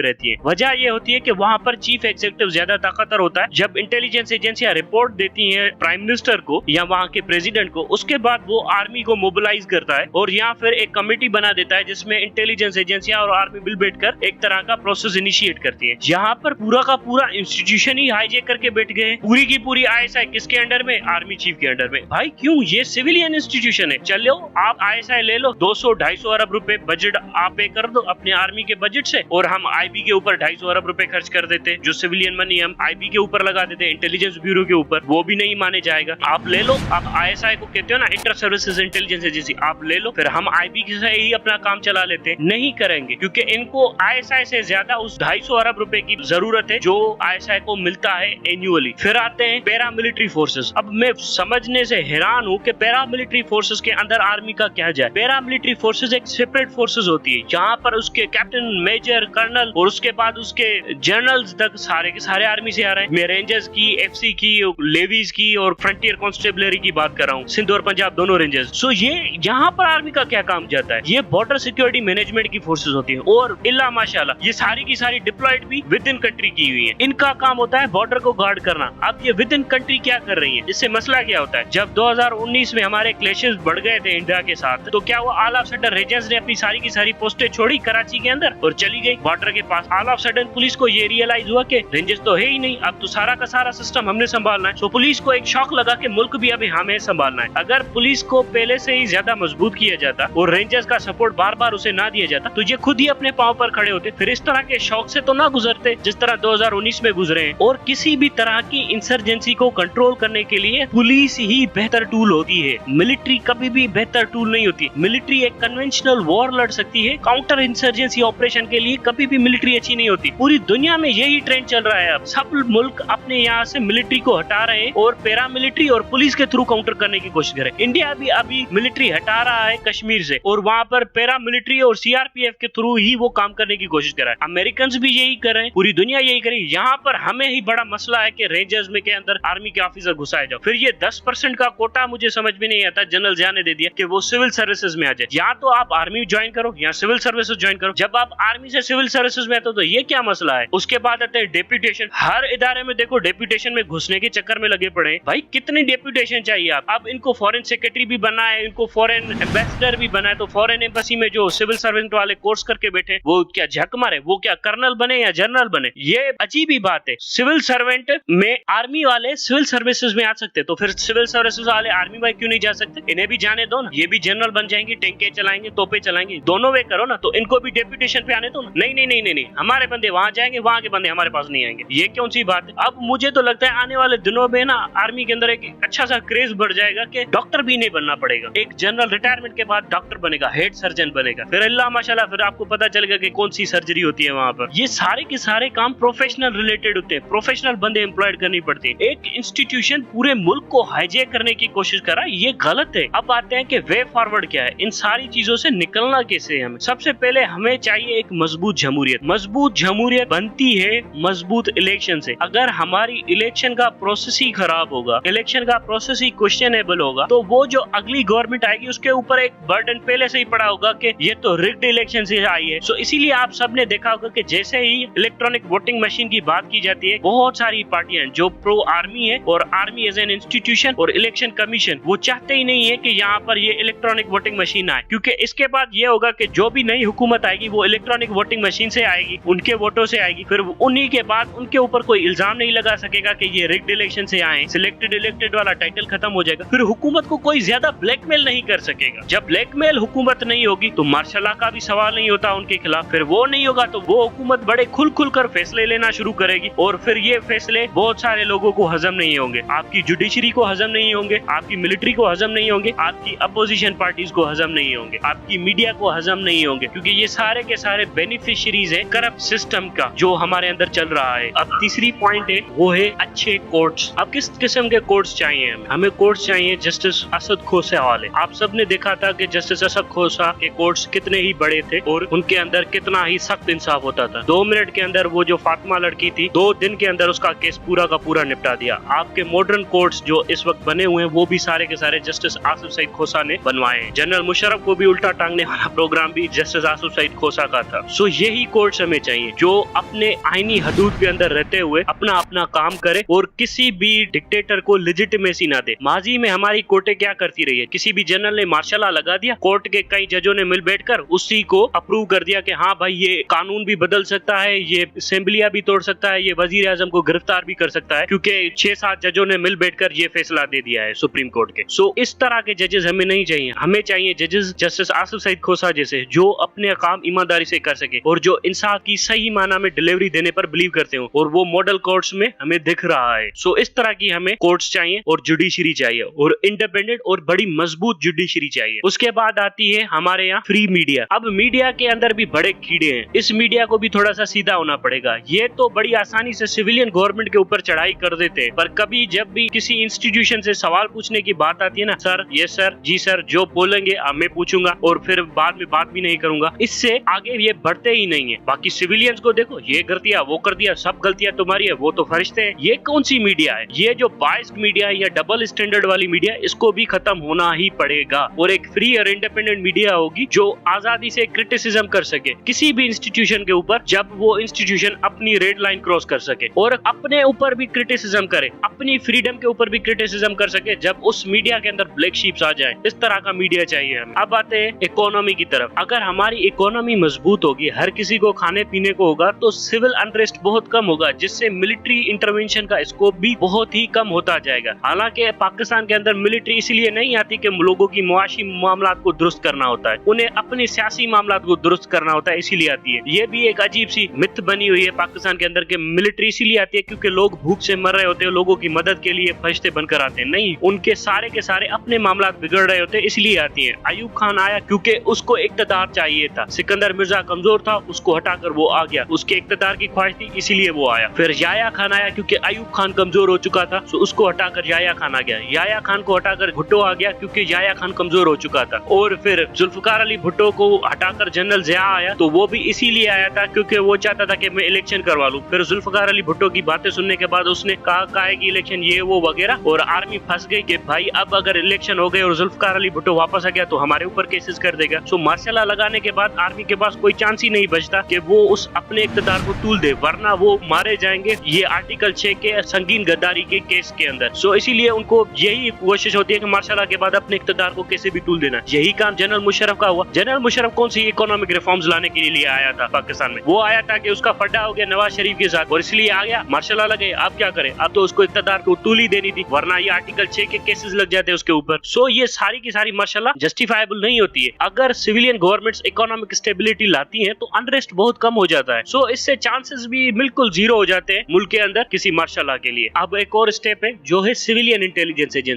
रहती है। वजह ये होती है कि वहाँ पर चीफ एग्जीक्यूटिव ज्यादा ताकतवर होता है। जब इंटेलिजेंस एजेंसियां रिपोर्ट देती हैं प्राइम मिनिस्टर को या वहाँ के प्रेसिडेंट को, उसके बाद वो आर्मी को मोबिलाइज करता है और यहाँ फिर एक कमेटी बना देता है जिसमें इंटेलिजेंस एजेंसियां और आर्मी मिल बैठकर एक तरह का प्रोसेस इनिशिएट करती है। यहाँ पर पूरा का पूरा इंस्टीट्यूशन ही हाईजेक करके बैठ गए। पूरी की पूरी ISI किसके अंडर में? आर्मी चीफ के अंडर में। भाई क्यों? ये सिविलियन इंस्टीट्यूशन है। चलो आप ISI ले लो, 200-250 अरब रुपए बजट आप पे कर दो अपने आर्मी के बजट से, और हम IB के ऊपर 250 अरब रुपए खर्च कर देते, जो सिविलियन मनी हम IB के ऊपर लगा देते, इंटेलिजेंस ब्यूरो के ऊपर, वो भी नहीं माने जाएगा। आप ले लो, आप ISI को कहते हो ना, इंटर सर्विसेज इंटेलिजेंस एजेंसी, आप ले लो, फिर हम IB से ही अपना काम चला लेते। नहीं करेंगे क्योंकि इनको ISI से ज्यादा उस 250 अरब रुपए की जरूरत है जो ISI को मिलता है एन्युअली। फिर आते हैं पैरामिलिट्री फोर्सेस। अब मैं समझने से हैरान हूँ कि पैरामिलिट्री फोर्सेस के अंदर आर्मी का क्या जाए। पैरामिलिट्री फोर्सेस एक सेपरेट फोर्सेस होती है जहाँ पर उसके कैप्टन, मेजर, कर्नल और उसके बाद उसके जनरल्स तक सारे के सारे आर्मी से आ रहे हैं। मैं रेंजर्स की, FC की, लेवीज की और फ्रंटियर कांस्टेबलरी की बात कर रहा हूँ, सिंध और पंजाब दोनों रेंजर्स। सो ये यहाँ पर आर्मी का क्या काम जाता है? ये बॉर्डर सिक्योरिटी मैनेजमेंट की फोर्सेस होती है, और इल्ला माशाल्लाह ये सारी की सारी डिप्लॉयड भी विद इन कंट्री की हुई है। इनका काम होता है बॉर्डर को गार्ड करना। अब ये विद इन कंट्री क्या कर रही है? इससे मसला क्या होता है? जब 2019 में हमारे क्लैशेस बढ़ गए थे इंडिया के साथ, तो क्या वो ऑल ऑफ सडन रेंजर्स ने अपनी सारी की सारी पोस्टें छोड़ी कराची के अंदर और चली गई बॉर्डर के पास? ऑल ऑफ सडन पुलिस को ये रियलाइज हुआ कि रेंजर्स तो है ही नहीं, अब तो सारा का सारा सिस्टम हमने संभालना है। तो पुलिस को एक शौक लगा कि मुल्क भी अभी हमें संभालना है। अगर पुलिस को पहले से ही ज्यादा मजबूत किया जाता और रेंजर्स का सपोर्ट बार बार उसे ना दिया जाता, तो ये खुद ही अपने पांव पर खड़े होते, फिर इस तरह के शौक से तो ना गुजरते जिस तरह 2019 में गुजरे हैं। और किसी भी तरह की इंसर्जेंसी को कंट्रोल करने के लिए पुलिस ही बेहतर टूल होती है, मिलिट्री कभी भी बेहतर टूल नहीं होती। मिलिट्री एक कन्वेंशनल वॉर लड़ सकती है, काउंटर इंसर्जेंसी ऑपरेशन के लिए कभी भी मिलिट्री अच्छी नहीं होती। पूरी दुनिया में यही ट्रेंड चल रहा है। अब सब मुल्क अपने यहाँ से मिलिट्री को हटा रहे हैं और पैरामिलिट्री और पुलिस के थ्रू काउंटर करने की कोशिश कर रहे हैं। इंडिया भी अभी मिलिट्री हटा रहा है कश्मीर से और वहाँ पर पैरामिलिट्री और CRPF के थ्रू ही वो काम करने की कोशिश कर रहा है। अमेरिकन भी यही कर रहे हैं, पूरी दुनिया यही करे। यहाँ पर हमें ही बड़ा मसला है कि रेंजर्स में के अंदर आर्मी के ऑफिसर घुसाए जाओ। फिर ये 10% का कोटा मुझे समझ में नहीं आता, जनरल जिया ने दे दिया कि वो सिविल सर्विसेज में आ जाए। या तो आप आर्मी ज्वाइन करो या सिविल सर्विसेज ज्वाइन करो। जब आप आर्मी से सिविल सर्विसेज में आते हो तो ये क्या मसला है? उसके बाद आते हैं डेप्यूटेशन। हर इदारे में देखो डेप्यूटेशन में घुसने के चक्कर में लगे पड़े। भाई कितनी डेप्यूटेशन चाहिए आप? अब इनको फॉरेन सेक्रेटरी भी बना है, इनको फॉरेन एम्बेसडर भी बना है, तो फॉरेन एम्बेसी में जो सिविल सर्वेंट वाले कोर्स करके बैठे वो क्या झक मारे? वो क्या कर्नल बने या जनरल बने? ये अजीब ही बात है। सिविल सर्वेंट में आर्मी वाले सिविल सर्विसेज में आ सकते, तो फिर सिविल सर्विसेज वाले आर्मी में क्यों नहीं जा सकते? इन्हें भी जाने दो ना, ये भी जनरल बन जाएंगे, टैंके चलाएंगे, तोपे चलाएंगे, दोनों वे करो ना। तो इनको भी डेप्यूटेशन पे आने दो ना। नहीं नहीं नहीं नहीं नहीं, हमारे बंदे वहां जाएंगे, वहां के बंदे हमारे पास नहीं आएंगे। ये कौन सी बात है? अब मुझे तो लगता है आने वाले दिनों में ना आर्मी के अंदर एक अच्छा सा क्रेज बढ़ जाएगा कि डॉक्टर भी नहीं बनना पड़ेगा। एक जनरल रिटायरमेंट के बाद डॉक्टर बनेगा, हेड सर्जन बनेगा, फिर अल्लाह माशाल्लाह फिर आपको पता चलेगा कि कौन सी सर्जरी होती है वहां पर। ये सारे के सारे काम प्रोफेशनल रिलेटेड होते हैं, प्रोफेशनल बंदे एम्प्लॉयड करनी पड़ती है। एक इंस्टीट्यूशन पूरे मुल्क को हाईजैक करने की कोशिश कर रहा है, ये गलत है। अब आते हैं कि वे फॉरवर्ड क्या है, इन सारी चीजों से निकलना कैसे है। हमें सबसे पहले हमें चाहिए एक मजबूत जमहूरियत। मजबूत जमहूरियत बनती है मजबूत इलेक्शन से। अगर हमारी इलेक्शन का प्रोसेस ही खराब होगा, इलेक्शन का प्रोसेस ही क्वेश्चनेबल होगा, तो वो जो अगली गवर्नमेंट आएगी उसके ऊपर एक बर्डन पहले से ही पड़ा होगा कि ये तो रिग्ड इलेक्शन से आई है। सो इसीलिए आप सबने देखा होगा कि जैसे ही इलेक्ट्रॉनिक वोटिंग मशीन की बात की जाती है, बहुत सारी पार्टियां जो प्रो आर्मी है और आर्मी एज एन इंस्टीट्यूशन और इलेक्शन कमीशन, वो चाहते ही नहीं है कि यहाँ पर ये इलेक्ट्रॉनिक वोटिंग मशीन आए, क्योंकि इसके बाद ये होगा कि जो भी नई हुकूमत आएगी वो इलेक्ट्रॉनिक वोटिंग मशीन से आएगी, उनके वोटों से आएगी। फिर उन्हीं के बाद उनके ऊपर कोई इल्जाम नहीं लगा सकेगा कि ये रिग्ड इलेक्शन से आए, सिलेक्टेड इलेक्टेड वाला टाइटल खत्म हो जाएगा। फिर हुकूमत को कोई ज्यादा ब्लैकमेल नहीं कर सकेगा। जब ब्लैकमेल हुकूमत नहीं होगी तो मार्शल लॉ का भी सवाल नहीं होता उनके खिलाफ। फिर वो नहीं होगा तो वो हुकूमत बड़े खुल खुल कर फैसले लेना शुरू करेगी और फिर ये फैसले बहुत सारे लोगों को हजम नहीं होंगे। आपकी जुडिशरी को हजम नहीं होंगे, आपकी मिलिट्री को हजम नहीं होंगे, आपकी अपोजिशन पार्टीज को हजम नहीं होंगे, आपकी मीडिया को हजम नहीं होंगे, क्योंकि ये सारे के सारे बेनिफिशियरीज है करप्ट सिस्टम का जो हमारे अंदर चल रहा है। अब तीसरी पॉइंट है वो है अच्छे कोर्ट्स। अब किस किस्म के कोर्ट्स चाहिए? हमें कोर्ट्स चाहिए जस्टिस असद खोसा वाले। आप सबने देखा था कि जस्टिस असद खोसा के कोर्ट्स कितने ही बड़े थे और उनके अंदर कितना ही सख्त इंसाफ होता था। 2 मिनट के अंदर वो जो फातिमा लड़की थी 2 दिन के अंदर उसका केस पूरा का पूरा निपटा दिया। आपके मॉडर्न कोर्ट्स जो इस वक्त बने हुए हैं वो भी सारे के सारे जस्टिस आसिफ सईद खोसा ने बनवाए हैं। जनरल मुशर्रफ को भी उल्टा टांगने वाला प्रोग्राम भी जस्टिस आसिफ सईद खोसा का था। सो यही कोर्ट कोर्ट्स हमें चाहिए जो अपने आईनी हदूद के अंदर रहते हुए अपना अपना काम करे और किसी भी डिक्टेटर को लेजिटिमेसी ना दे। माजी में हमारी कोर्टें क्या करती रही है, किसी भी जनरल ने मार्शल लॉ लगा दिया, कोर्ट के कई जजों ने मिल बैठकर उसी को अप्रूव कर दिया कि हाँ भाई ये कानून भी बदल सकता है, ये असेंबलियां भी तोड़ सकता है, ये वजीर आजम को गिरफ्तार भी कर सकता है, क्योंकि 6-7 जजों ने मिल बैठकर ये फैसला दे दिया है सुप्रीम कोर्ट के। सो इस तरह के जजेस हमें नहीं चाहिए। हमें चाहिए जजेस जस्टिस आसिफ सईद खोसा जैसे, जो अपने काम ईमानदारी से कर सके और जो इंसाफ की सही माना में डिलीवरी देने पर बिलीव करते हो, और वो मॉडल कोर्ट्स में हमें दिख रहा है। सो इस तरह की हमें कोर्ट्स चाहिए और जुडिशरी चाहिए, और इंडिपेंडेंट और बड़ी मजबूत जुडिशरी चाहिए। उसके बाद आती है हमारे यहाँ फ्री मीडिया। अब मीडिया के अंदर भी बड़े कीड़े हैं, इस मीडिया को भी थोड़ा सा सीधा होना पड़ेगा। ये तो बड़ी आसानी से सिविलियन गवर्नमेंट के ऊपर चढ़ाई कर देते हैं, पर कभी जब भी किसी इंस्टीट्यूशन से सवाल पूछने की बात आती है ना, सर ये सर जी सर जो बोलेंगे मैं पूछूंगा और फिर बाद में बात भी नहीं करूंगा, इससे आगे ये बढ़ते ही नहीं है। बाकी सिविलियंस को देखो, ये कर दिया वो कर दिया, सब गलतियां तुम्हारी है, वो तो फरिश्ते हैं। ये कौन सी मीडिया है? ये जो बायस्ड मीडिया है या डबल स्टैंडर्ड वाली मीडिया, इसको भी खत्म होना ही पड़ेगा और एक फ्री और इंडिपेंडेंट मीडिया होगी जो आजादी से क्रिटिसिज्म कर सके किसी भी इंस्टीट्यूशन के ऊपर, जब वो इंस्टीट्यूशन अपनी रेड लाइन क्रॉस कर सके, और अपने ऊपर भी क्रिटिसिज्म करे, अपनी फ्रीडम के ऊपर भी क्रिटिसिज्म कर सके जब उस मीडिया के अंदर ब्लैक शीप्स आ जाए। इस तरह का मीडिया चाहिए हमें। अब आते हैं इकोनॉमी की तरफ। अगर हमारी इकोनॉमी मजबूत होगी, हर किसी को खाने पीने को होगा, तो सिविल अनरेस्ट बहुत कम होगा, जिससे मिलिट्री इंटरवेंशन का स्कोप भी बहुत ही कम होता जाएगा। हालांकि पाकिस्तान के अंदर मिलिट्री इसलिए नहीं आती कि लोगों की मुआशी मामलात को दुरुस्त करना होता है, उन्हें अपने सियासी मामलात को दुरुस्त करना होता है, इसीलिए आती है। ये भी एक अजीब सी मिथ बनी हुई है पाकिस्तान के अंदर कि मिलिट्री इसीलिए आती है क्योंकि लोग भूख से मर रहे होते हैं, लोगों की मदद के लिए फरिश्ते बनकर आते हैं। नहीं, उनके सारे के सारे अपने मामलात बिगड़ रहे होते हैं, इसलिए आती है। अयूब खान आया क्योंकि उसको इक्तदार चाहिए था, सिकंदर मिर्जा कमजोर था, उसको हटाकर वो आ गया, उसके इक्तदार की ख्वाहिश थी इसीलिए वो आया। फिर याया खान आया क्योंकि अयूब खान कमजोर हो चुका था, तो उसको हटाकर याया खान आ गया। याया खान को हटाकर भुट्टो आ गया क्योंकि याया खान कमजोर हो चुका था। और फिर जुल्फकार अली भुट्टो को हटाकर जनरल ज़िया आया, तो वो भी इसीलिए आया था क्योंकि वो चाहता था कि मैं इलेक्शन करवा लूं। फिर जुल्फकार अली भुट्टो की बातें सुनने के बाद उसने कहा कि इलेक्शन ये वो वगैरह, और आर्मी फंस गई कि भाई अब अगर इलेक्शन हो गए और जुल्फकार अली भुट्टो वापस आ गया तो हमारे ऊपर केसेस कर देगा। सो मार्शल लॉ लगाने के बाद आर्मी के पास कोई चांस ही नहीं बचता कि वो उस अपने इक्तदार को तूल दे, वरना वो मारे जाएंगे ये आर्टिकल 6 के संगीन गद्दारी के केस के अंदर। सो इसीलिए उनको यही कोशिश होती है कि मार्शल लॉ के बाद अपने इक्तदार को कैसे भी तूल देना। यही काम जनरल मुशर्रफ का हुआ। जनरल मुशर्रफ कौन सी इकोनॉमिक रिफॉर्म्स लाने के लिए आया था पाकिस्तान में? वो आया था कि उसका फड्डा हो गया नवाज शरीफ के साथ और इसलिए आ गया, मार्शल लॉ लगे। अब क्या करे, अब तो उसको इक्तदार को तूल ही देनी थी, वरना ये आर्टिकल 6 के केसेस लग जाते उसके ऊपर। सो ये सारी की सारी मार्शल लॉ जस्टिफाइबल नहीं होती है। अगर सिविलियन गवर्नमेंट्स इकोनॉमिक स्टेबिलिटी लाती हैं तो अनरेस्ट बहुत कम हो जाता है। सो इससे चांसेस भी बिल्कुल जीरो हो जाते हैं मुल्क के अंदर किसी मार्शल लॉ के लिए। अब एक और स्टेप है जो है सिविलियन इंटेलिजेंस एजेंसी।